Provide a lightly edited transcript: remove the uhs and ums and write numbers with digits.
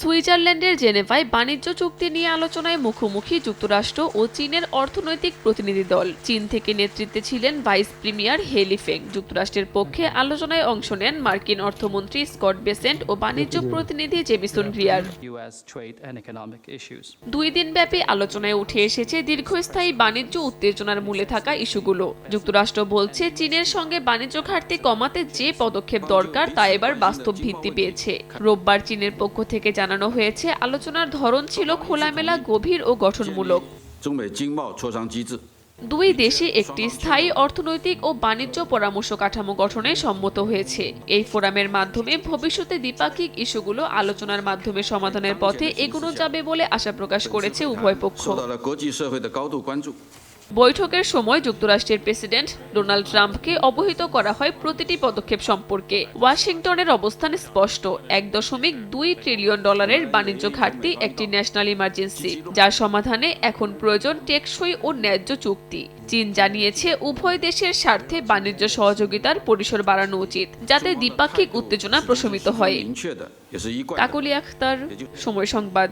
সুইজারল্যান্ডের জেনেভায় বাণিজ্য চুক্তি নিয়ে আলোচনায় মুখোমুখি যুক্তরাষ্ট্র ও চীনের অর্থনৈতিক প্রতিনিধি দল। চীন থেকে নেতৃত্বে ছিলেন ভাইস প্রিমিয়ার হেলি ফেং। যুক্তরাষ্ট্রের পক্ষে আলোচনায় অংশ নেন মার্কিন অর্থমন্ত্রী স্কট বেসেন্ট ও বাণিজ্য প্রতিনিধি জেমিসন রিয়ার। 2 দিনব্যাপী আলোচনায় উঠে এসেছে দীর্ঘস্থায়ী বাণিজ্য উত্তেজনার মূলে থাকা ইস্যুগুলো। যুক্তরাষ্ট্র বলছে চীনের সঙ্গে বাণিজ্য ঘাটতি কমাতে যে পদক্ষেপ দরকার তা এবার বাস্তব ভিত্তি পেয়েছে। রোববার চীনের পক্ষ থেকে জানানো হয়েছে আলোচনার ধরন ছিল খোলামেলা, গভীর ও গঠনমূলক। 中美经贸磋商机制 দুই দেশই একটি স্থায়ী অর্থনৈতিক ও বাণিজ্য পরামর্শ কাঠামো গঠনে সম্মত হয়েছে। এই ফোরামের মাধ্যমে ভবিষ্যতে দ্বিপাক্ষিক ইস্যুগুলো আলোচনার মাধ্যমে সমাধানের পথে এগোনো যাবে বলে আশা প্রকাশ করেছে উভয় পক্ষ। 受到了国际社会的高度关注。 বৈঠকের সময় যুক্তরাষ্ট্রের প্রেসিডেন্ট ডোনাল্ড ট্রাম্পকে অবহিত করা হয় প্রতিটি পদক্ষেপ সম্পর্কে। ওয়াশিংটনের অবস্থান স্পষ্ট, $1.2 ট্রিলিয়ন বাণিজ্য ঘাটতি একটি ন্যাশনাল ইমার্জেন্সি, যার সমাধানে এখন প্রয়োজন টেকসই ও ন্যায্য চুক্তি। চীন জানিয়েছে উভয় দেশের স্বার্থে বাণিজ্য সহযোগিতার পরিসর বাড়ানো উচিত, যাতে দ্বিপাক্ষিক উত্তেজনা প্রশমিত হয়। 明确的也是一贯的 কাকলি আখতার, সময় সংবাদ।